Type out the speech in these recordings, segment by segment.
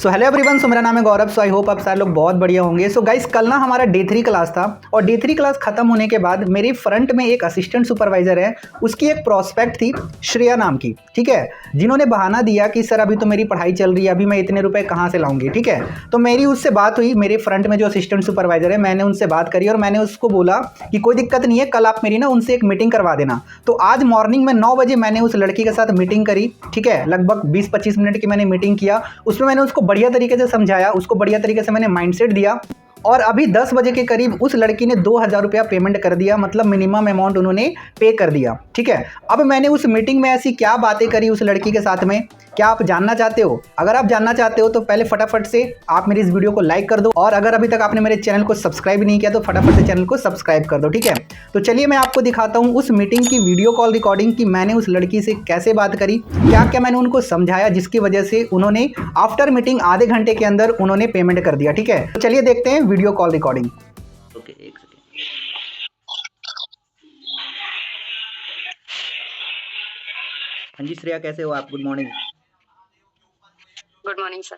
So hello everyone, सो मेरा नाम है गौरव। सो आई होप आप सारे लोग बहुत बढ़िया होंगे। सो गाइस, कल ना हमारा डे 3 क्लास था और डे 3 क्लास खत्म होने के बाद मेरे फ्रंट में एक असिस्टेंट सुपरवाइजर है, उसकी एक प्रोस्पेक्ट थी श्रेया नाम की, ठीक है, जिन्होंने बहाना दिया कि सर अभी तो मेरी पढ़ाई चल रही है, अभी मैं इतने रुपए कहाँ से लाऊंगी, ठीक है। तो मेरी उससे बात हुई, मेरे फ्रंट में जो असिस्टेंट सुपरवाइजर है, मैंने उनसे बात करी और मैंने उसको बोला कि कोई दिक्कत नहीं है, कल आप मेरी ना उनसे एक मीटिंग करवा देना। तो आज मॉर्निंग में 9 बजे मैंने उस लड़की के साथ मीटिंग करी, ठीक है, लगभग 20-25 मिनट की मैंने मीटिंग किया। उसमें मैंने उसको बढ़िया तरीके से समझाया, उसको बढ़िया तरीके से मैंने माइंडसेट दिया और अभी 10 बजे के करीब उस लड़की ने 2000 रुपया पेमेंट कर दिया, मतलब मिनिमम अमाउंट उन्होंने पे कर दिया, ठीक है। अब मैंने उस मीटिंग में ऐसी क्या बातें करी उस लड़की के साथ में, क्या आप जानना चाहते हो? अगर आप जानना चाहते हो तो पहले फटाफट से आप मेरी इस वीडियो को लाइक कर दो और अगर अभी तक आपने मेरे चैनल को सब्सक्राइब नहीं किया तो फटाफट से चैनल को सब्सक्राइब कर दो, ठीक है। तो चलिए मैं आपको दिखाता हूँ उस मीटिंग की वीडियो कॉल रिकॉर्डिंग की मैंने उस लड़की से कैसे बात करी, क्या क्या मैंने उनको समझाया, जिसकी वजह से उन्होंने आफ्टर मीटिंग आधे घंटे के अंदर उन्होंने पेमेंट कर दिया, ठीक है। तो चलिए देखते हैं वीडियो कॉल रिकॉर्डिंग। ओके, एक सेकेंड। हाँ जी श्रेया, कैसे हो आप? Good morning. Good morning sir.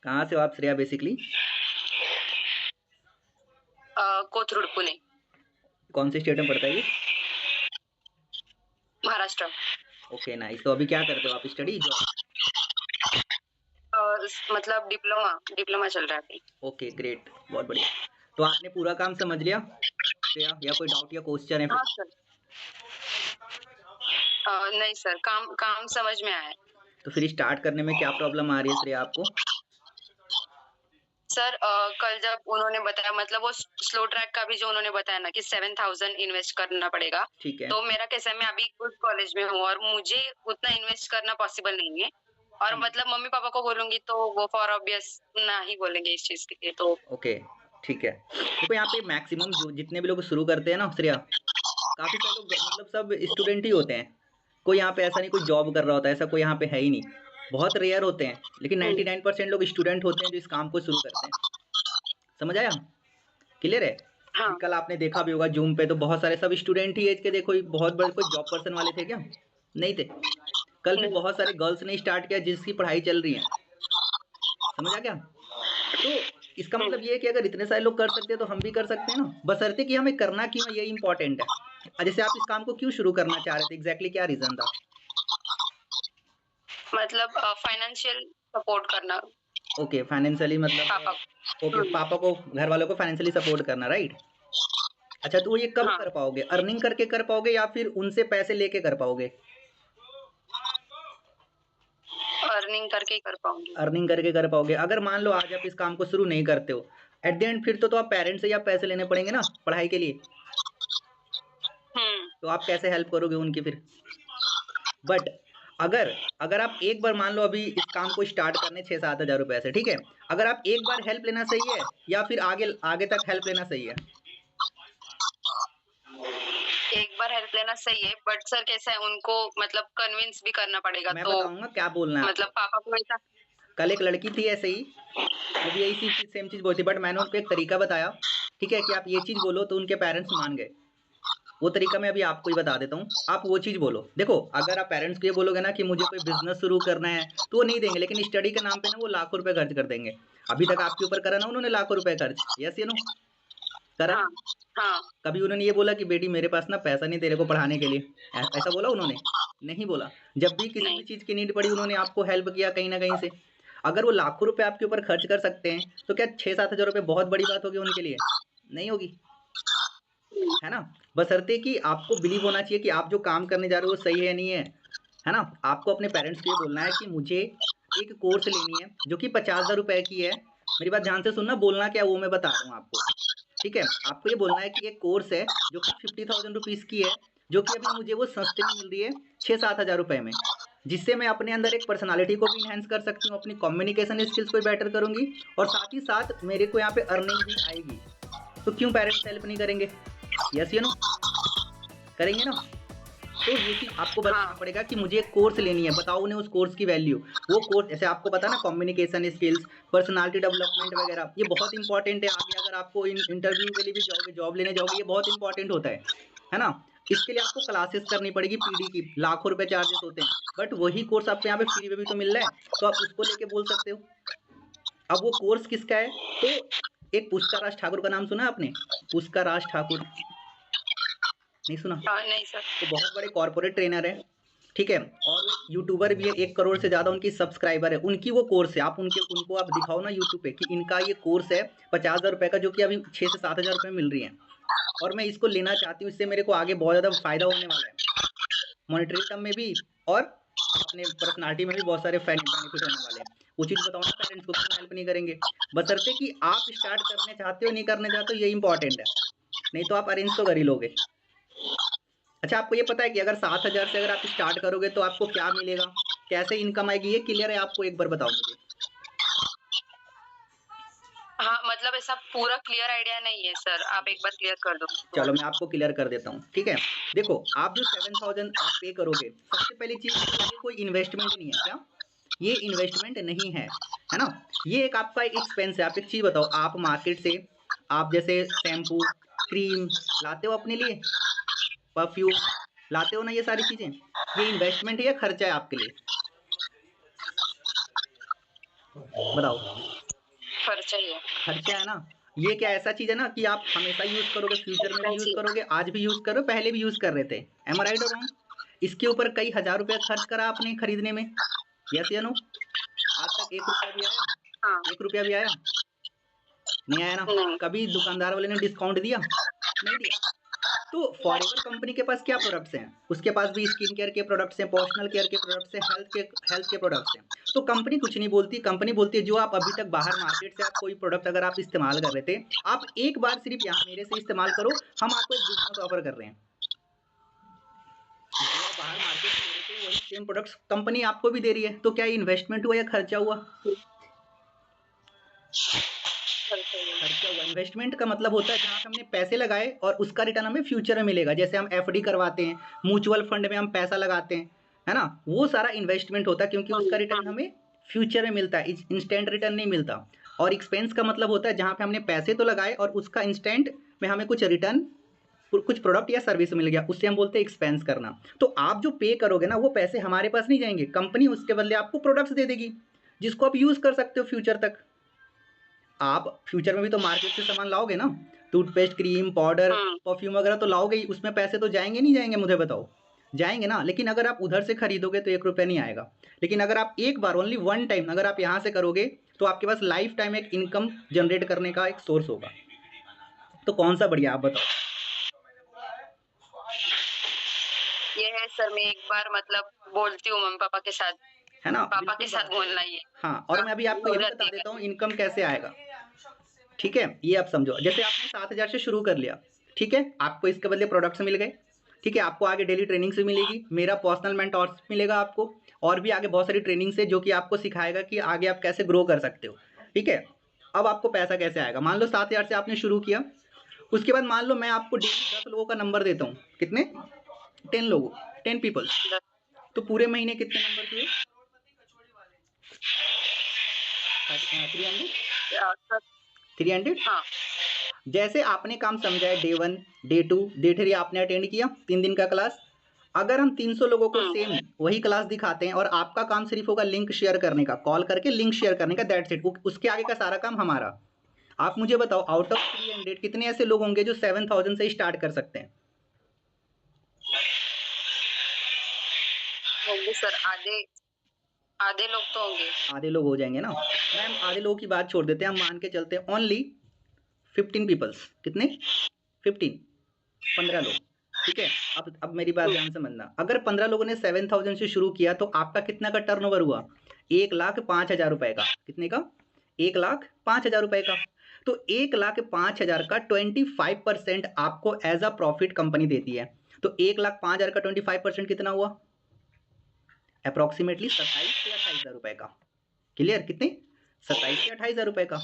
कहाँ से हो आप श्रेया बेसिकली? कोथरूड पुणे, कौन सी स्टेट में पड़ता है ये? महाराष्ट्र। Okay nice. तो अभी क्या करते हो आप? Study, job? मतलब डिप्लोमा चल रहा है अभी। ओके ग्रेट, बहुत बढ़िया। तो आपने पूरा काम समझ लिया श्रेया, या कोई डाउट या क्वेश्चन है? हाँ सर। नहीं सर, काम समझ में आया है। तो फिर स्टार्ट करने में क्या प्रॉब्लम आ रही है श्रेया आपको? सर कल जब उन्होंने बताया, मतलब वो स्लो ट्रैक का भी जो उन्होंने बताया ना कि 7000 इन्वेस्ट करना पड़ेगा, ठीक है। तो मेरा कैसा है, मैं अभी उस कॉलेज में हूँ और मुझे उतना इन्वेस्ट करना पॉसिबल नहीं है और मतलब मम्मी पापा को बोलूंगी तो वो फॉर ऑब्वियस ना ही बोलेंगे इस चीज के लिए। तो ओके ठीक है। देखो यहाँ पे मैक्सिमम जो जितने भी लोग शुरू करते हैं ना श्रेया, काफ़ी सारे लोग मतलब सब स्टूडेंट ही होते हैं। कोई यहाँ पे ऐसा नहीं कोई जॉब कर रहा होता है, ऐसा कोई यहाँ पे है ही नहीं। बहुत रेयर होते हैं, लेकिन 99% लोग स्टूडेंट होते हैं जो इस काम को शुरू करते हैं। समझ आया? क्लियर है? हाँ। अभी कल आपने देखा भी होगा जूम पे, तो बहुत सारे सब स्टूडेंट ही एज के, देखो बहुत बड़े कोई जॉब पर्सन वाले थे क्या? नहीं थे। कल भी बहुत सारे गर्ल्स ने स्टार्ट किया जिसकी पढ़ाई चल रही है। समझ आ गया? तो इसका मतलब ये है कि अगर इतने सारे लोग कर सकते हैं तो हम भी कर सकते हैं ना, बशर्ते कि हमें करना क्यों है, ये इंपॉर्टेंट है। जैसे आप इस काम को क्यों शुरू करना चाह रहे थे, एग्जैक्टली क्या रीजन था? मतलब फाइनेंशियल सपोर्ट करना ओके, फाइनेंशियली मतलब पापा। ओके, पापा को, घर वालों को फाइनेंशियली सपोर्ट करना, राइट? अच्छा, तो ये कब हाँ। कर पाओगे? अर्निंग करके कर पाओगे या फिर उनसे पैसे लेके कर पाओगे? अर्निंग करके ही कर पाऊंगी। अर्निंग करके कर पाओगे। अगर मान लो आज आप इस काम को शुरू नहीं करते हो, एट द एंड फिर तो आप पेरेंट्स से या पैसे लेने पड़ेंगे ना पढ़ाई के लिए। तो आप कैसे हेल्प करोगे उनकी फिर? बट अगर अगर आप एक बार मान लो अभी इस काम को स्टार्ट करने 6-7 हज़ार रुपए से, ठीक है, अगर आप एक बार हेल्प लेना सही है या फिर आगे आगे तक हेल्प लेना सही है? एक बार हेल्प लेना सही है, बट सर कैसा है, उनको मतलब कन्विंस भी करना पड़ेगा। मैं तो बताऊंगा क्या बोलना है मतलब आपको। पापा को ऐसा। कल एक लड़की थी ऐसे ही, वो भी यही सेम चीज़ बोलती, बट मैंने उनको एक तरीका बताया, ठीक है, कि आप ये चीज़ बोलो तो उनके पेरेंट्स मान गए। वो तरीका मैं अभी आपको ही बता देता हूँ। आप वो चीज़ बोलो। देखो, अगर आप पेरेंट्स को ये बोलोगे ना कि मुझे कोई बिजनेस शुरू करना है, तो वो नहीं देंगे, लेकिन स्टडी के नाम पे ना वो लाखों रुपए खर्च कर देंगे। अभी तक आपके ऊपर करा ना उन्होंने लाखों रुपए खर्च, यस या नो? करा? हाँ हाँ। कभी उन्होंने ये बोला कि बेटी मेरे पास ना पैसा नहीं तेरे को पढ़ाने के लिए, ऐसा बोला उन्होंने? नहीं बोला। जब भी किसी भी नहीं। चीज़ की नीड पड़ी उन्होंने आपको हेल्प किया कहीं ना कहीं से। अगर वो लाखों रुपए आपके ऊपर खर्च कर सकते हैं तो क्या 6-7 हज़ार रुपये बहुत बड़ी बात होगी उनके लिए? नहीं होगी, है ना? बशर्ते कि आपको बिलीव होना चाहिए कि आप जो काम करने जा रहे हो वो सही है या नहीं है ना? आपको अपने पेरेंट्स को ये बोलना है कि मुझे एक कोर्स लेनी है जो कि 50,000 रुपए की है। मेरी बात ध्यान से सुनना, बोलना क्या वो मैं बता रहा हूँ आपको, ठीक है? आपको ये बोलना है कि एक कोर्स है जो कि 50,000 रुपीज़ की है, जो कि अभी मुझे वो सस्ते में मिल रही है 6-7 हज़ार रुपए में, जिससे मैं अपने अंदर एक पर्सनालिटी को भी इन्हेंस कर सकती हूँ, अपनी कम्युनिकेशन स्किल्स को भी बेटर करूँगी और साथ ही साथ मेरे को यहाँ पे अर्निंग भी आएगी। तो क्यों पेरेंट्स हेल्प नहीं करेंगे? यस या नो? करेंगे ना? तो ये चीज़ आपको बताना पड़ेगा कि मुझे एक कोर्स लेनी है, बताओ उन्हें उस कोर्स की वैल्यू। वो कोर्स जैसे आपको पता ना, कम्युनिकेशन स्किल्स, पर्सनालिटी डेवलपमेंट वगैरह, ये बहुत इंपॉर्टेंट है। आगे अगर आपको इंटरव्यू के लिए भी जाओगे, जॉब लेने जाओगे, ये बहुत इंपॉर्टेंट होता है ना? इसके लिए आपको क्लासेस करनी पड़ेगी, पीडी की लाखों रुपए चार्जेस होते हैं, बट वही कोर्स आपको यहाँ पे फ्री में भी तो मिल रहा है, तो आप उसको लेके बोल सकते हो। अब वो कोर्स किसका है? तो एक पुष्कर ठाकुर का नाम सुना है आपने? पुष्कर ठाकुर, नहीं सुना? नहीं सर। तो बहुत बड़े कॉर्पोरेट ट्रेनर है, ठीक है, और यूट्यूबर भी है, 1 करोड़ से ज़्यादा उनकी सब्सक्राइबर है। उनकी वो कोर्स है, आप उनको आप दिखाओ ना यूट्यूब पे कि इनका ये कोर्स है 50,000 रुपये का, जो कि अभी 6 से 7,000 रुपये मिल रही है, और मैं इसको लेना चाहती हूँ, इससे मेरे को आगे बहुत ज़्यादा फायदा होने वाला है, मॉनेटरी टर्म में भी और अपने पर्सनालिटी में भी बहुत सारे बेनिफिट होने वाले हैं। वो चीज़ बताओ ना पेरेंट्स को, क्यों हेल्प नहीं करेंगे? बशर्ते कि आप स्टार्ट करने चाहते हो, नहीं करने चाहते हो, ये इंपॉर्टेंट है, नहीं तो आप अरेंज तो कर ही लोगे। अच्छा, आपको ये पता है कि अगर 7,000 से अगर आप स्टार्ट करोगे तो आपको क्या मिलेगा, कैसे इनकम आएगी, ये क्लियर है आपको? एक बार बताओ मुझे। हाँ, मतलब ऐसा पूरा क्लियर आइडिया नहीं है सर, आप एक बार क्लियर कर दो। चलो मैं आपको क्लियर कर देता हूँ, ठीक है। देखो, आप जो 7,000 आप पे करोगे, सबसे पहली चीज़ ये कोई इन्वेस्टमेंट नहीं है। क्या ये इन्वेस्टमेंट नहीं है, है ना? ये एक आपका एक एक्सपेंस है। आप एक चीज़ बताओ, आप मार्केट से आप जैसे शैम्पू, क्रीम लाते हो अपने लिए, परफ्यूम लाते हो ना, ये सारी चीज़ें, ये इन्वेस्टमेंट है या खर्चा है आपके लिए? बताओ। खर्चा ही है। खर्चा है ना। ये क्या ऐसा चीज़ है ना कि आप हमेशा यूज़ करोगे, फ्यूचर में भी यूज़ करोगे, आज भी यूज़ करो, पहले भी यूज़ कर रहे थे। एम आई राइट और रॉन्ग? इसके ऊपर कई हज़ार रुपया खर्च करा आपने खरीदने में, यस या नो? आज तक 1 रुपया भी आया? हाँ। 1 रुपया भी आया? नहीं आया ना? नहीं। कभी दुकानदार वाले ने डिस्काउंट दिया? नहीं दिया। तो फॉरएवर कंपनी के पास क्या प्रोडक्ट्स हैं? उसके पास भी स्किन केयर के प्रोडक्ट्स हैं, पर्सनल केयर के प्रोडक्ट्स हैं, हेल्थ के प्रोडक्ट्स हैं। तो कंपनी कुछ नहीं बोलती, कंपनी बोलती है जो आप अभी तक बाहर मार्केट से आप कोई प्रोडक्ट अगर आप इस्तेमाल कर रहे थे, आप एक बार सिर्फ यहाँ मेरे से इस्तेमाल करो, हम आपको एक बिजनेस ऑफर कर रहे हैं। जो आप बाहर मार्केट से ले रहे थे वही सेम प्रोडक्ट्स कंपनी आपको भी दे रही है। तो क्या इन्वेस्टमेंट हुआ या खर्चा हुआ? खर्चा हुआ। इन्वेस्टमेंट का मतलब होता है जहाँ पे हमने पैसे लगाए और उसका रिटर्न हमें फ्यूचर में मिलेगा। जैसे हम एफडी करवाते हैं, म्यूचुअल फंड में हम पैसा लगाते हैं, है ना? वो सारा इन्वेस्टमेंट होता है, क्योंकि उसका रिटर्न हमें फ्यूचर में मिलता है, इंस्टेंट रिटर्न नहीं मिलता। और एक्सपेंस का मतलब होता है जहाँ पे हमने पैसे तो लगाए और उसका इंस्टेंट में हमें कुछ रिटर्न, कुछ प्रोडक्ट या सर्विस मिल गया, उससे हम बोलते हैं एक्सपेंस करना। तो आप जो पे करोगे ना, वो पैसे हमारे पास नहीं जाएंगे, कंपनी उसके बदले आपको प्रोडक्ट्स दे देगी जिसको आप यूज़ कर सकते हो फ्यूचर तक। आप फ्यूचर में भी तो मार्केट से सामान लाओगे ना, टूथपेस्ट, क्रीम, पाउडर, परफ्यूम वगैरह तो लाओगे ही, उसमें पैसे तो जाएंगे नहीं जाएंगे? मुझे बताओ, जाएंगे ना। लेकिन अगर आप उधर से खरीदोगे तो 1 रुपया नहीं आएगा। लेकिन अगर आप एक बार, ओनली वन टाइम अगर आप यहाँ से करोगे, तो आपके पास लाइफ टाइम एक इनकम जनरेट करने का एक सोर्स होगा। तो कौन सा बढ़िया, आप बताओ। ये है सर, मैं एक बार मतलब बोलती हूँ मम्मी पापा के साथ, है ना? पापा के बिल्कुल साथ बात करो। बोलना ये। हाँ, और मैं अभी आपको ये भी बता देता हूँ इनकम कैसे आएगा, ठीक है? ये आप समझो, जैसे आपने 7,000 से शुरू कर लिया, ठीक है, आपको इसके बदले प्रोडक्ट्स मिल गए, ठीक है, आपको आगे डेली ट्रेनिंग से मिलेगी, मेरा पर्सनल मेंटोर्स मिलेगा आपको, और भी आगे बहुत सारी ट्रेनिंग से जो कि आपको सिखाएगा कि आगे आप कैसे ग्रो कर सकते हो, ठीक है? अब आपको पैसा कैसे आएगा? मान लो 7,000 से आपने शुरू किया, उसके बाद मान लो मैं आपको डेली 10 लोगों का नंबर देता हूँ। कितने? 10 लोगों, 10 पीपल्स। तो पूरे महीने कितने नंबर हुए? 300? 300? हाँ। जैसे आपने काम समझा है, डे 1, डे 2, डे 3 आपने अटेंड किया 3 दिन का क्लास। अगर हम 300 लोगों को सेम वही क्लास दिखाते हैं और आपका काम सिर्फ होगा लिंक शेयर करने का, कॉल करके लिंक शेयर करने का, दैट्स इट। उसके आगे का सारा काम हमारा। आप मुझे बताओ, आउट ऑफ 300 कितने ऐसे लोग होंगे जो 7,000 से स्टार्ट कर सकते हैं? होंगे सर, आधे आधे लोग तो होंगे। आधे लोग हो जाएंगे ना मैम। आधे लोगों की बात छोड़ देते हैं, हम मान के चलते हैं ओनली 15 पीपल्स। कितने? 15, 15 लोग, ठीक है। अब मेरी बात ध्यान से समझना, अगर 15 लोगों ने 7,000 से शुरू किया तो आपका कितना का टर्नओवर हुआ? 1,05,000 रुपए का। कितने का? 1,05,000 रुपए का। तो 1,05,000 का 25% आपको एज अ प्रॉफिट कंपनी देती है। तो 1,05,000 का 25% कितना हुआ? अप्रोक्सीमेटली 27 से 28,000 रुपए का। क्लियर? कितने? 27 से 28,000 रुपए का।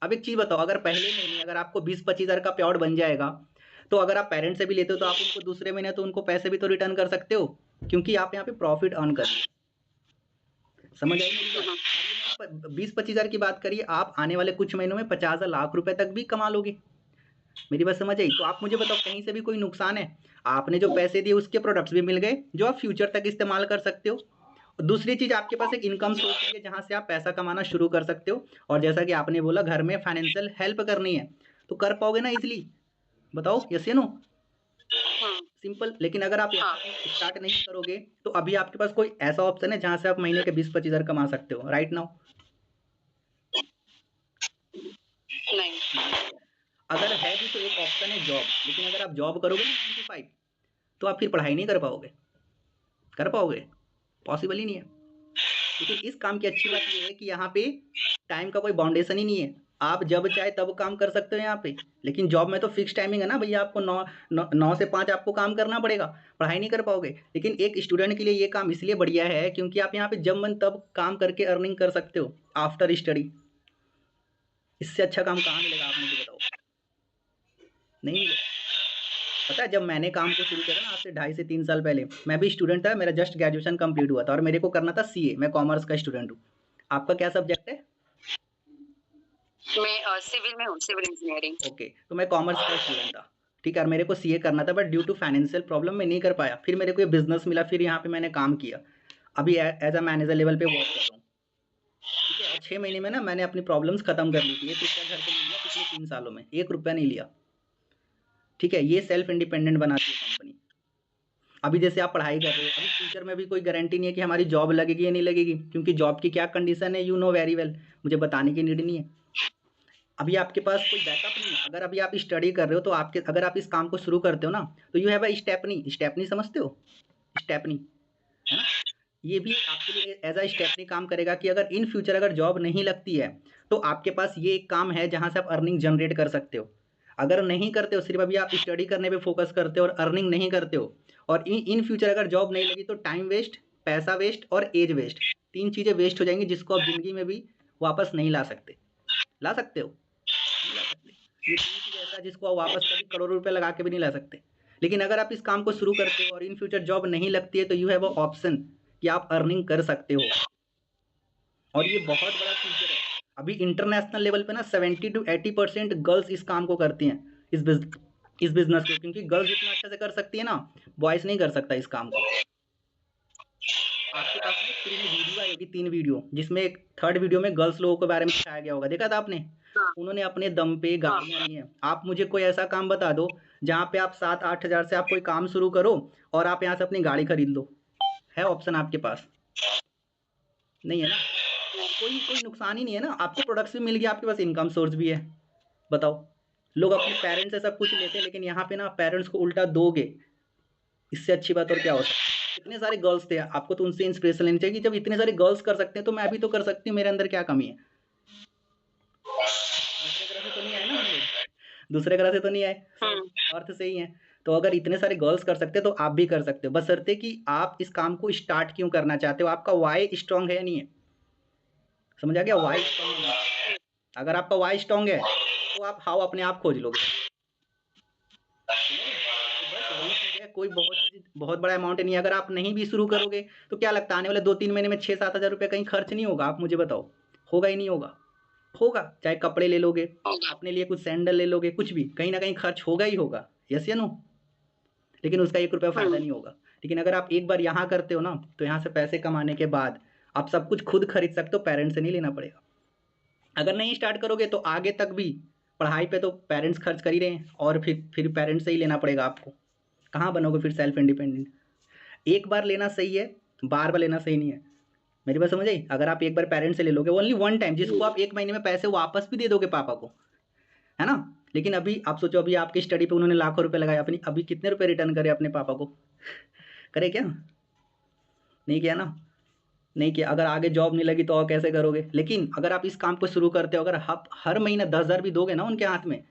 अब एक चीज बताओ, अगर पहले महीने अगर आपको 20-25,000 का प्योर बन जाएगा, तो अगर आप पेरेंट्स से भी लेते हो तो आप उनको दूसरे महीने तो उनको पैसे भी तो रिटर्न कर सकते हो, क्योंकि आप यहाँ पे प्रॉफिट अर्न कर रहे हो। समझ आई मेरी बात? 20-25,000 की बात करिए, आप आने वाले कुछ महीनों में 50,000 लाख रुपए तक भी कमा लोगे। मेरी बात समझ आई? तो आप मुझे बताओ, कहीं से भी कोई नुकसान है? आपने जो पैसे दिए उसके प्रोडक्ट्स भी मिल गए जो आप फ्यूचर तक इस्तेमाल कर सकते हो, दूसरी चीज़ आपके पास एक इनकम सोर्स भी है जहाँ से आप पैसा कमाना शुरू कर सकते हो। और जैसा कि आपने बोला घर में फाइनेंशियल हेल्प करनी है, तो कर पाओगे ना ईज़िली? बताओ यस या नो? सिंपल। लेकिन अगर आप यहाँ से स्टार्ट नहीं करोगे तो अभी आपके पास कोई ऐसा ऑप्शन है जहाँ से आप महीने के 20-25 हज़ार कमा सकते हो राइट नाउ? नहीं। अगर है भी तो एक ऑप्शन है जॉब, लेकिन अगर आप जॉब करोगे ना 9 to 5 तो आप फिर पढ़ाई नहीं कर पाओगे। कर पाओगे? पॉसिबल ही नहीं है। लेकिन इस काम की अच्छी बात ये है कि यहाँ पे टाइम का कोई बाउंडेशन ही नहीं है। आप जब चाहे तब काम कर सकते हो यहाँ पे। लेकिन जॉब में तो फिक्स टाइमिंग है ना भैया, आपको 9 से 5 आपको काम करना पड़ेगा, पढ़ाई नहीं कर पाओगे। लेकिन एक स्टूडेंट के लिए ये काम इसलिए बढ़िया है क्योंकि आप यहाँ पे जब मन तब काम करके अर्निंग कर सकते हो आफ्टर स्टडी। इससे अच्छा काम कहाँ मिलेगा, आप मुझे बताओ? नहीं मिलेगा। पता है जब मैंने काम को शुरू किया था ना आज से 2.5 से 3 साल पहले, मैं भी स्टूडेंट था, मेरा जस्ट ग्रेजुएशन कंप्लीट हुआ था और मेरे को करना था सीए। मैं कॉमर्स का स्टूडेंट हूँ। आपका क्या सब्जेक्ट है? मैं सिविल में हूँ, सिविल इंजीनियरिंग। ओके, तो मैं कॉमर्स का स्टूडेंट था। ठीक है, और मेरे को सीए करना था but due to financial problem मैं नहीं कर पाया। फिर मेरे को ये बिजनेस मिला, फिर यहाँ पे मैंने काम किया। अभी एज अ मैनेजर लेवल पे वर्क कर रहा हूँ। ठीक है, और 6 महीने में ना मैंने अपनी प्रॉब्लम्स खत्म कर ली थी। 1 रुपया घर से नहीं लिया पिछले 3 सालों में, 1 रुपया नहीं लिया। ठीक है, ये सेल्फ इंडिपेंडेंट बनाती है कंपनी। अभी जैसे आप पढ़ाई कर रहे हो, अभी फ्यूचर में भी कोई गारंटी नहीं है कि हमारी जॉब लगेगी या नहीं लगेगी, क्योंकि जॉब की क्या कंडीशन है यू नो वेरी वेल, मुझे बताने की नीड नहीं है। अभी आपके पास कोई बैकअप नहीं है। अगर अभी आप स्टडी कर रहे हो तो आपके अगर आप इस काम को शुरू करते हो ना तो you have a stepney. Stepney समझते हो? स्टेपनी है ना, ये भी आपके लिए एज अ स्टेपनी काम करेगा कि अगर इन फ्यूचर अगर जॉब नहीं लगती है तो आपके पास ये एक काम है जहाँ से आप अर्निंग जनरेट कर सकते हो। अगर नहीं करते हो, सिर्फ अभी आप स्टडी करने पे फोकस करते हो और अर्निंग नहीं करते हो, और इन फ्यूचर अगर जॉब नहीं लगी तो टाइम वेस्ट, पैसा वेस्ट और एज वेस्ट, 3 चीज़ें वेस्ट हो जाएंगी जिसको आप ज़िंदगी में भी वापस नहीं ला सकते। ला सकते हो? नहीं ला सकते। ये 3 चीज़ ऐसा है जिसको आप वापस कभी करोड़ों रुपए लगा के भी नहीं ला सकते। लेकिन अगर आप इस काम को शुरू करते हो और इन फ्यूचर जॉब नहीं लगती है तो यू हैव अ ऑप्शन कि आप अर्निंग कर सकते हो। और ये बहुत बड़ा फ्यूचर है। अभी इंटरनेशनल लेवल पे ना 70 to 80% गर्ल्स इस काम को करती हैं, इस बिजनेस को, क्योंकि गर्ल्स इतना अच्छे से कर सकती है ना, बॉयज नहीं कर सकता इस काम को। आपके पास में फ्री में वीडियो आई होगी 3 वीडियो, जिसमें एक थर्ड वीडियो में गर्ल्स लोगों के बारे में दिखाया गया होगा, देखा था आपने? हाँ। उन्होंने अपने दम पे गाड़ियाँ ली हैं। आप मुझे कोई ऐसा काम बता दो जहाँ पे आप 7-8 हज़ार से आप कोई काम शुरू करो और आप यहाँ से अपनी गाड़ी खरीद लो। है ऑप्शन आपके पास? नहीं है ना। कोई कोई नुकसान ही नहीं है ना, आपको प्रोडक्ट्स भी मिल गया, आपके पास इनकम सोर्स भी है। बताओ, लोग अपने पेरेंट्स से सब कुछ लेते हैं लेकिन यहाँ पे ना पेरेंट्स को उल्टा दोगे, इससे अच्छी बात और क्या हो सकती है? इतने सारे गर्ल्स थे, आपको तो उनसे इंस्पिरेशन लेनी चाहिए कि जब इतने सारे गर्ल्स कर सकते हैं तो मैं भी तो कर सकती हूँ, मेरे अंदर क्या कमी है? दूसरे ग्रह से तो नहीं आए ना हम लोग, दूसरे ग्रह से तो नहीं आए, अर्थ से ही हैं। तो अगर इतने सारे गर्ल्स कर सकते हैं तो आप भी कर सकते हो, बशर्ते कि आप इस काम को स्टार्ट क्यों करना चाहते हो, आपका वाई स्ट्रांग है या नहीं है। समझ आ गया? वाई स्ट्रांग है। अगर आपका वाई स्ट्रांग है तो आप हाउ अपने आप खोज लोगे। तो बस वही चीज़ है, कोई बहुत बड़ा अमाउंट नहीं है। अगर आप नहीं भी शुरू करोगे तो क्या लगता है आने वाले 2-3 महीने में 6-7 हज़ार रुपये कहीं खर्च नहीं होगा? आप मुझे बताओ, होगा ही नहीं होगा? होगा, चाहे कपड़े ले लोगे, अपने लिए कुछ सैंडल ले लोगे, कुछ भी, कहीं ना कहीं खर्च होगा ही होगा। यस या नो? लेकिन उसका 1 रुपया फ़ायदा नहीं होगा। लेकिन अगर आप एक बार यहाँ करते हो ना तो यहाँ से पैसे कमाने के बाद आप सब कुछ खुद खरीद सकते हो, पेरेंट्स से नहीं लेना पड़ेगा। अगर नहीं स्टार्ट करोगे तो आगे तक भी पढ़ाई पे तो पेरेंट्स खर्च कर ही रहे हैं और फिर पेरेंट्स से ही लेना पड़ेगा आपको। कहाँ बनोगे फिर सेल्फ इंडिपेंडेंट? एक बार लेना सही है, बार बार लेना सही नहीं है। मेरी बात समझ आई? अगर आप एक बार पेरेंट्स से ले लोगे ओनली वन टाइम, जिसको आप 1 महीने में पैसे वापस भी दे दोगे पापा को, है ना? लेकिन अभी आप सोचो, अभी आपकी स्टडी पे उन्होंने लाखों रुपए लगाए, अपनी अभी कितने रुपए रिटर्न करे अपने पापा को? करे क्या? नहीं किया ना। नहीं किया। अगर आगे जॉब नहीं लगी तो और कैसे करोगे? लेकिन अगर आप इस काम को शुरू करते हो, अगर आप हर महीने 10,000 भी दोगे ना उनके हाथ में,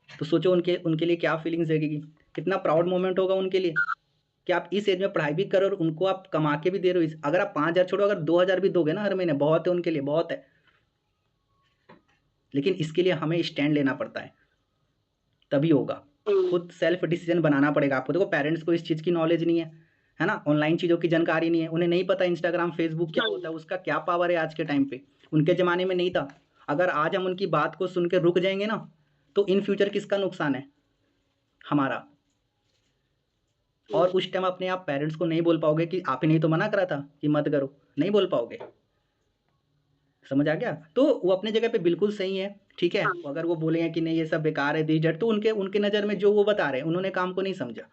तो सोचो उनके उनके लिए क्या फीलिंग्स जगेगी, कितना प्राउड मोमेंट होगा उनके लिए कि आप इस एज में पढ़ाई भी करो और उनको आप कमा के भी दे रहे हो। अगर आप 5,000 छोड़ो, अगर 2,000 भी दोगे ना हर महीने, बहुत है उनके लिए, बहुत है। लेकिन इसके लिए हमें स्टैंड लेना पड़ता है, तभी होगा। खुद सेल्फ डिसीजन बनाना पड़ेगा आपको। देखो पेरेंट्स को इस चीज़ की नॉलेज नहीं है ना, ऑनलाइन चीज़ों की जानकारी नहीं है, उन्हें नहीं पता इंस्टाग्राम फेसबुक क्या होता है, उसका क्या पावर है आज के टाइम पे। उनके ज़माने में नहीं था। अगर आज हम उनकी बात को सुन के रुक जाएंगे ना तो इन फ्यूचर किसका नुकसान है? हमारा। और उस टाइम अपने आप पेरेंट्स को नहीं बोल पाओगे कि आप ही नहीं तो मना करा था कि मत करो, नहीं बोल पाओगे। समझ आ गया? तो वो अपनी जगह पे बिल्कुल सही है, ठीक है? हाँ। अगर वो बोलेंगे कि नहीं ये सब बेकार है दिस दैट, तो उनके उनकी नज़र में जो वो बता रहे हैं उन्होंने काम को नहीं समझा।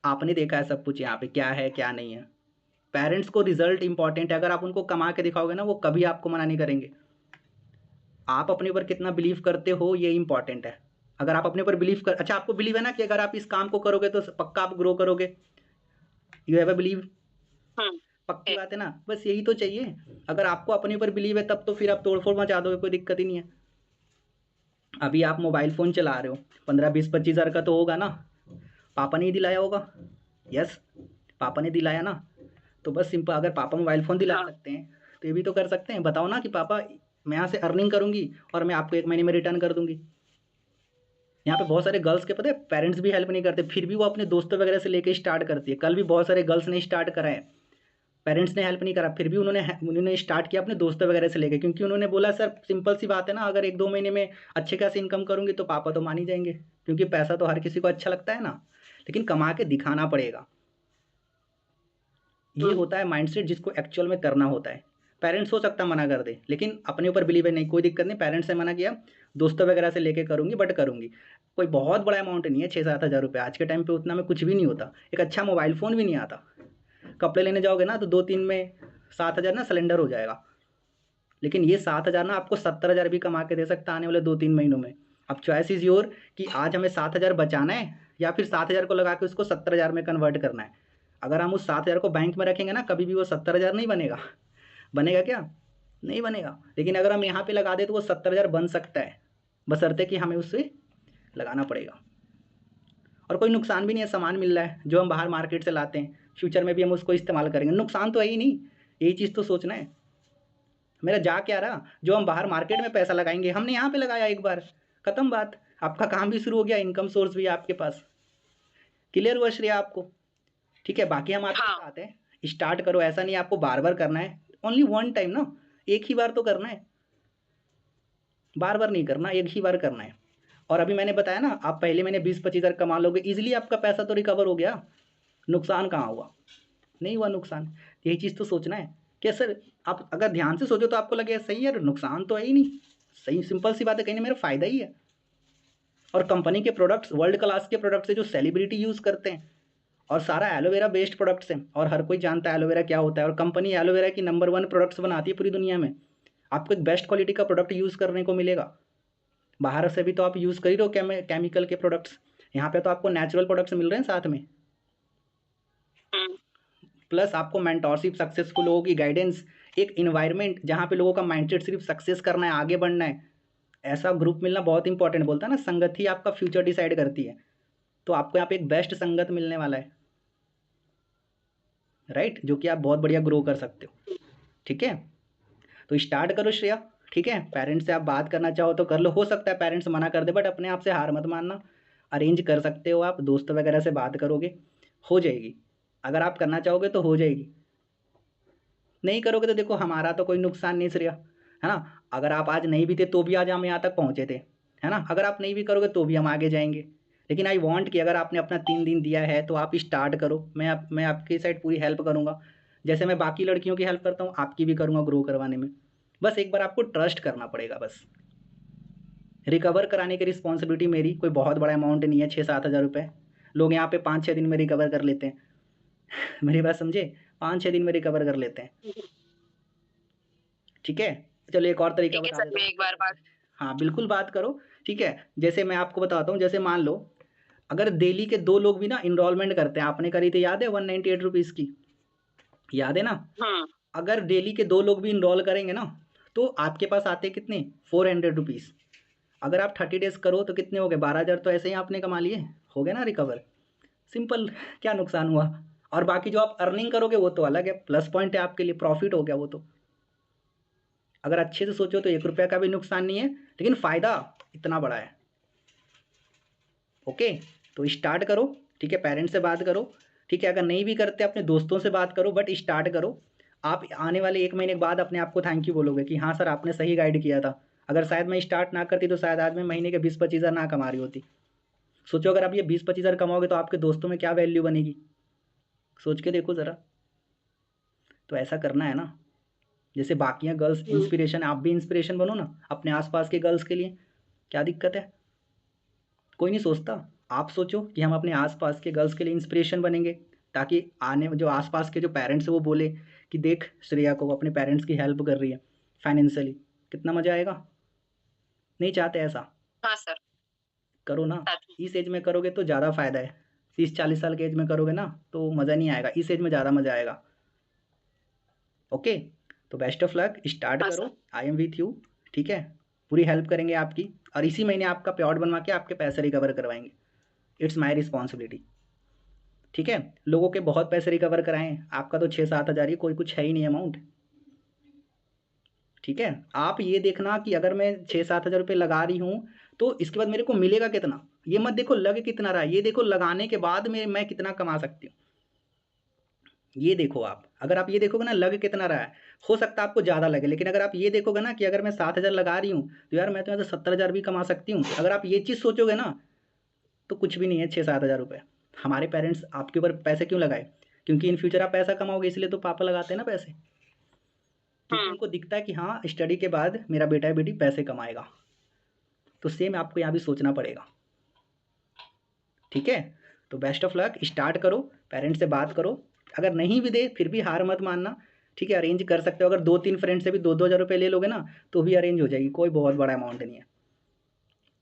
आपने देखा है सब कुछ यहाँ पे क्या है क्या नहीं है। पेरेंट्स को रिजल्ट इंपॉर्टेंट है, अगर आप उनको कमा के दिखाओगे ना वो कभी आपको मना नहीं करेंगे। आप अपने ऊपर कितना बिलीव करते हो ये इंपॉर्टेंट है। अगर आप अपने ऊपर बिलीव कर, अच्छा आपको बिलीव है ना कि अगर आप इस काम को करोगे तो पक्का आप ग्रो करोगे, यू हैव अ बिलीव, पक्की है। बात है ना? बस यही तो चाहिए। अगर आपको अपने ऊपर बिलीव है तब तो फिर आप तोड़-फोड़ मचा दोगे, कोई दिक्कत ही नहीं है। अभी आप मोबाइल फ़ोन चला रहे हो, 15, 20, 25 हज़ार का तो होगा ना? पापा ने ही दिलाया होगा। यस, पापा ने दिलाया ना? तो बस सिंपल, अगर पापा मोबाइल फ़ोन दिला हाँ। सकते हैं, तो ये भी तो कर सकते हैं। बताओ ना कि पापा मैं यहाँ से अर्निंग करूँगी और मैं आपको 1 महीने में रिटर्न कर दूँगी। यहाँ पे बहुत सारे गर्ल्स के पता है पेरेंट्स भी हेल्प नहीं करते, फिर भी वो अपने दोस्तों वगैरह से लेके स्टार्ट करती है। कल भी बहुत सारे गर्ल्स ने स्टार्ट करा है, पेरेंट्स ने हेल्प नहीं करा, फिर भी उन्होंने स्टार्ट किया अपने दोस्तों वगैरह से लेके, क्योंकि उन्होंने बोला सर सिंपल सी बात है ना, अगर 1-2 महीने में अच्छे खासी इनकम करूँगी तो पापा तो मान ही जाएँगे, क्योंकि पैसा तो हर किसी को अच्छा लगता है ना, लेकिन कमा के दिखाना पड़ेगा। ये होता है माइंडसेट जिसको एक्चुअल में करना होता है। पेरेंट्स हो सकता है मना कर दे, लेकिन अपने ऊपर बिलीव है, नहीं कोई दिक्कत नहीं, पेरेंट्स ने मना किया, दोस्तों वगैरह से लेके करूँगी, बट करूँगी। कोई बहुत बड़ा अमाउंट नहीं है 6-7 हज़ार रुपये, आज के टाइम पे उतना में कुछ भी नहीं होता। एक अच्छा मोबाइल फ़ोन भी नहीं आता। कपड़े लेने जाओगे ना तो 2-3 में 7 हज़ार ना सिलेंडर हो जाएगा, लेकिन ये 7 हज़ार ना आपको 70 हज़ार भी कमा के दे सकता है आने वाले 2-3 महीनों में। अब चॉइस इज़ योर कि आज हमें 7 हज़ार बचाना है या फिर 7 हज़ार को लगा के उसको 70 हज़ार में कन्वर्ट करना है। अगर हम उस 7 हज़ार को बैंक में रखेंगे ना, कभी भी वो 70 हज़ार नहीं बनेगा। बनेगा क्या? नहीं बनेगा। लेकिन अगर हम यहाँ पे लगा दें तो वो 70 हज़ार बन सकता है, बशर्ते कि हमें उससे लगाना पड़ेगा। और कोई नुकसान भी नहीं है, सामान मिल रहा है जो हम बाहर मार्केट से लाते हैं, फ्यूचर में भी हम उसको इस्तेमाल करेंगे, नुकसान तो है ही नहीं। यही चीज़ तो सोचना है। मेरा जा क्या रहा, जो हम बाहर मार्केट में पैसा लगाएंगे हमने यहाँ पे लगाया एक बार, खत्म बात, आपका काम भी शुरू हो गया, इनकम सोर्स भी है आपके पास। क्लियर हुआ श्रेया आपको? ठीक है, बाकी हम आपको हाँ। बताते हैं, स्टार्ट करो, ऐसा नहीं आपको बार बार करना है, ओनली वन टाइम ना, एक ही बार तो करना है, बार बार नहीं करना, एक ही बार करना है। और अभी मैंने बताया ना, आप पहले महीने 20-25 हज़ार कमा लोगे इजीली, आपका पैसा तो रिकवर हो गया, नुकसान कहाँ हुआ? नहीं हुआ नुकसान। यही चीज़ तो सोचना है कि सर आप अगर ध्यान से सोचो तो आपको लगे सही है, नुकसान तो है ही नहीं, सही सिंपल सी बात है, कहीं ना मेरा फ़ायदा ही है। और कंपनी के प्रोडक्ट्स वर्ल्ड क्लास के प्रोडक्ट्स है जो सेलिब्रिटी यूज़ करते हैं, और सारा एलोवेरा बेस्ड प्रोडक्ट्स हैं, और हर कोई जानता है एलोवेरा क्या होता है, और कंपनी एलोवेरा की नंबर 1 प्रोडक्ट्स बनाती है पूरी दुनिया में। आपको एक बेस्ट क्वालिटी का प्रोडक्ट यूज़ करने को मिलेगा। बाहर से भी तो आप यूज़ कर ही रहे हो केमिकल के प्रोडक्ट्स, यहाँ पे तो आपको नेचुरल प्रोडक्ट्स मिल रहे हैं साथ में, प्लस आपको मेंटोरशिप, सक्सेसफुल लोगों की गाइडेंस, एक इन्वायरमेंट जहाँ पे लोगों का माइंडसेट सिर्फ सक्सेस करना है, आगे बढ़ना है, ऐसा ग्रुप मिलना बहुत इंपॉर्टेंट। बोलता है ना, संगत ही आपका फ्यूचर डिसाइड करती है, तो आपको यहाँ पे एक बेस्ट संगत मिलने वाला है, राइट, जो कि आप बहुत बढ़िया ग्रो कर सकते हो। ठीक है, तो स्टार्ट करो श्रेया। ठीक है, पेरेंट्स से आप बात करना चाहो तो कर लो, हो सकता है पेरेंट्स मना कर दे, बट अपने आप से हार मत मानना, अरेंज कर सकते हो आप, दोस्त वगैरह से बात करोगे हो जाएगी, अगर आप करना चाहोगे तो हो जाएगी, नहीं करोगे तो देखो हमारा तो कोई नुकसान नहीं श्रेया, है ना? अगर आप आज नहीं भी थे तो भी आज हम यहाँ तक पहुँचे थे, है ना? अगर आप नहीं भी करोगे तो भी हम आगे जाएंगे, लेकिन आई वांट कि अगर आपने अपना 3 दिन दिया है तो आप स्टार्ट करो, मैं आपकी साइड पूरी हेल्प करूँगा, जैसे मैं बाकी लड़कियों की हेल्प करता हूँ आपकी भी करूँगा ग्रो करवाने में। बस एक बार आपको ट्रस्ट करना पड़ेगा, बस रिकवर कराने की रिस्पॉन्सिबिलिटी मेरी, कोई बहुत बड़ा अमाउंट नहीं है 6-7 हज़ार रुपये, लोग यहाँ पे 5-6 दिन में रिकवर कर लेते हैं मेरी बात समझे, 5-6 दिन में रिकवर कर लेते हैं। ठीक है, चलो एक और तरीका ठीक है बता सर, देता मैं हूँ। एक बार बात। हाँ बिल्कुल बात करो, ठीक है, जैसे मैं आपको बताता हूँ, जैसे मान लो अगर डेली के 2 लोग भी ना इनरोलमेंट करते हैं, आपने करी थी याद है 198 रुपीज़ की, याद है ना? अगर डेली के 2 लोग भी इनरोल करेंगे ना तो आपके पास आते कितने, 400 रुपीज़। अगर आप 30 डेज़ करो तो कितने हो गए, 12 हज़ार तो ऐसे ही आपने कमा लिए, हो गया ना रिकवर, सिंपल, क्या नुकसान हुआ? और बाकी जो आप अर्निंग करोगे वो तो अलग है, प्लस पॉइंट है आपके लिए, प्रॉफिट हो गया वो तो। अगर अच्छे से सोचो तो 1 रुपया का भी नुकसान नहीं है, लेकिन फ़ायदा इतना बड़ा है। ओके, तो स्टार्ट करो, ठीक है, पेरेंट्स से बात करो, ठीक है, अगर नहीं भी करते अपने दोस्तों से बात करो, बट स्टार्ट करो। आप आने वाले 1 महीने के बाद अपने आप को थैंक यू बोलोगे कि हाँ सर आपने सही गाइड किया था, अगर शायद मैं स्टार्ट ना करती तो शायद आज मैं महीने के 20-25 हज़ार ना कमा रही होती। सोचो अगर आप ये 20-25 हज़ार कमाओगे तो आपके दोस्तों में क्या वैल्यू बनेगी, सोच के देखो ज़रा। तो ऐसा करना है ना, जैसे बाकियाँ गर्ल्स इंस्पिरेशन, आप भी इंस्पिरेशन बनो ना अपने आसपास के गर्ल्स के लिए। क्या दिक्कत है, कोई नहीं सोचता। आप सोचो कि हम अपने आसपास के गर्ल्स के लिए इंस्पिरेशन बनेंगे, ताकि आने जो आसपास के जो पेरेंट्स हैं वो बोले कि देख श्रेया को अपने पेरेंट्स की हेल्प कर रही है फाइनेंशियली, कितना मज़ा आएगा। नहीं चाहते ऐसा? हाँ सर। करो ना, चाहती हूँ। इस एज में करोगे तो ज़्यादा फ़ायदा है। 30-40 साल के एज में करोगे ना तो मज़ा नहीं आएगा, इस एज में ज़्यादा मज़ा आएगा। ओके, तो बेस्ट ऑफ लक, स्टार्ट हाँ करो, sir. I am with you. ठीक है, पूरी हेल्प करेंगे आपकी, और इसी महीने आपका पेआउट बनवा के आपके पैसे रिकवर करवाएंगे। It's my responsibility. ठीक है, लोगों के बहुत पैसे रिकवर कराएं, आपका तो 6-7 हज़ार ही, कोई कुछ है ही नहीं अमाउंट। ठीक है, आप ये देखना कि अगर मैं 6-7 हज़ार रुपये लगा रही हूँ तो इसके बाद मेरे को मिलेगा कितना, ये मत देखो लग कितना रहा है, ये देखो लगाने के बाद में मैं कितना कमा सकती हूँ। ये देखो आप, अगर आप ये देखोगे ना लग कितना रहा है, हो सकता है आपको ज़्यादा लगे, लेकिन अगर आप ये देखोगे ना कि अगर मैं 7 हज़ार लगा रही हूँ तो यार मैं तो यहाँ से 70 हज़ार भी कमा सकती हूँ, अगर आप ये चीज़ सोचोगे ना तो कुछ भी नहीं है 6-7 हज़ार रुपये। हमारे पेरेंट्स आपके ऊपर पैसे क्यों लगाए, क्योंकि इन फ्यूचर आप पैसा कमाओगे, इसलिए तो पापा लगाते हैं ना पैसे, क्योंकि उनको दिखता है कि हाँ स्टडी के बाद मेरा बेटा या बेटी पैसे कमाएगा। तो सेम आपको यहाँ भी सोचना पड़ेगा। ठीक है, तो बेस्ट ऑफ लक, स्टार्ट करो, पेरेंट्स से बात करो, अगर नहीं भी दे फिर भी हार मत मानना। ठीक है, अरेंज कर सकते हो, अगर 2-3 फ्रेंड से भी 2-2 हज़ार रुपये ले लोगे ना तो भी अरेंज हो जाएगी, कोई बहुत बड़ा अमाउंट नहीं है।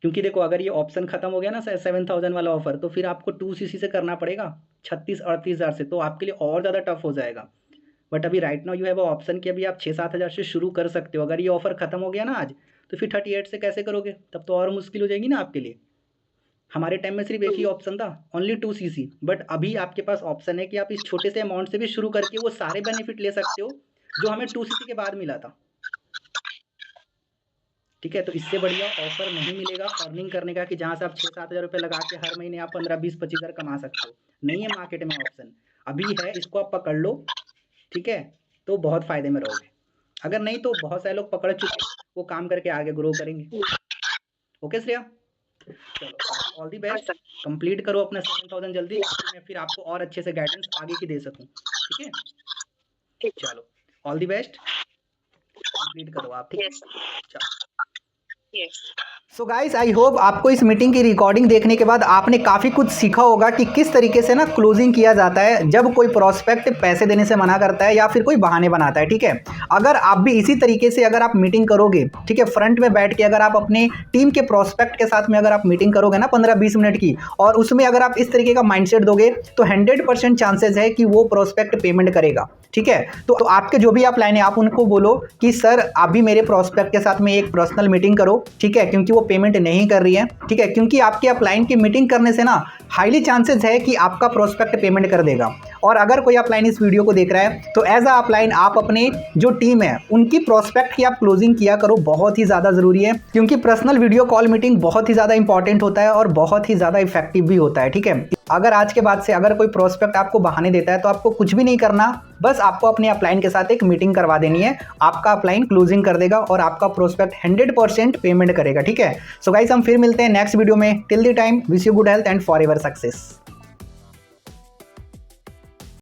क्योंकि देखो अगर ये ऑप्शन खत्म हो गया ना 7,000 वाला ऑफर, तो फिर आपको 2cc से करना पड़ेगा 36-38 हज़ार से, तो आपके लिए और ज़्यादा टफ हो जाएगा। बट अभी right now you have option कि अभी आप 6-7 हज़ार से शुरू कर सकते हो। अगर ये ऑफर खत्म हो गया ना आज, तो फिर 38 से कैसे करोगे, तब तो और मुश्किल हो जाएगी ना आपके लिए। हमारे टाइम में सिर्फ एक ही ऑप्शन था, ओनली 2cc, बट अभी आपके पास ऑप्शन है कि आप इस छोटे से अमाउंट से भी शुरू करके वो सारे बेनिफिट ले सकते हो जो हमें 2cc के बाद मिला था। ठीक है, तो इससे बढ़िया ऑफर नहीं मिलेगा अर्निंग करने का कि जहाँ से आप 6-7 हज़ार रुपये लगा के हर महीने आप 15-20-25 हज़ार कमा सकते हो। नहीं है मार्केट में ऑप्शन, अभी है, इसको आप पकड़ लो। ठीक है, तो बहुत फ़ायदे में रहोगे, अगर नहीं तो बहुत सारे लोग पकड़ चुके, वो काम करके आगे ग्रो करेंगे। ओके श्रेया, चलो ऑल दी बेस्ट, कंप्लीट करो अपना 7,000 जल्दी, ताकि मैं फिर आपको और अच्छे से गाइडेंस आगे की दे सकूं। ठीक है, चलो ऑल दी बेस्ट, कंप्लीट करो आप। ठीक है, चलो। सो गाइस, आई होप आपको इस मीटिंग की रिकॉर्डिंग देखने के बाद आपने काफ़ी कुछ सीखा होगा कि किस तरीके से ना क्लोजिंग किया जाता है जब कोई प्रोस्पेक्ट पैसे देने से मना करता है या फिर कोई बहाने बनाता है। ठीक है, अगर आप भी इसी तरीके से अगर आप मीटिंग करोगे, ठीक है, फ्रंट में बैठ के अगर आप अपने टीम के प्रोस्पेक्ट के साथ में अगर आप मीटिंग करोगे ना 15-20 मिनट की, और उसमें अगर आप इस तरीके का माइंडसेट दोगे तो 100% चांसेस है कि वो प्रोस्पेक्ट पेमेंट करेगा। ठीक है, तो आपके जो भी आप लाइन है आप उनको बोलो कि सर आप भी मेरे प्रोस्पेक्ट के साथ में एक पर्सनल मीटिंग करो। ठीक है, क्योंकि वो पेमेंट नहीं कर रही है। ठीक है, क्योंकि आपके अपलाइन की मीटिंग करने से ना हाईली चांसेस है कि आपका प्रोस्पेक्ट पेमेंट कर देगा। और अगर कोई अपलाइन इस वीडियो को देख रहा है तो एज अ अपलाइन आप अपने जो टीम है उनकी प्रोस्पेक्ट की आप क्लोजिंग किया करो, बहुत ही ज़्यादा ज़रूरी है, क्योंकि पर्सनल वीडियो कॉल मीटिंग बहुत ही ज़्यादा इंपॉर्टेंट होता है और बहुत ही ज़्यादा इफेक्टिव भी होता है। ठीक है, अगर आज के बाद से अगर कोई प्रोस्पेक्ट आपको बहाने देता है तो आपको कुछ भी नहीं करना, बस आपको अपने अपलाइन के साथ एक मीटिंग करवा देनी है, आपका अपलाइन क्लोजिंग कर देगा और आपका प्रोस्पेक्ट 100% पेमेंट करेगा। ठीक है, सो गाइस हम फिर मिलते हैं नेक्स्ट वीडियो में। Till the time wish you good health and forever success.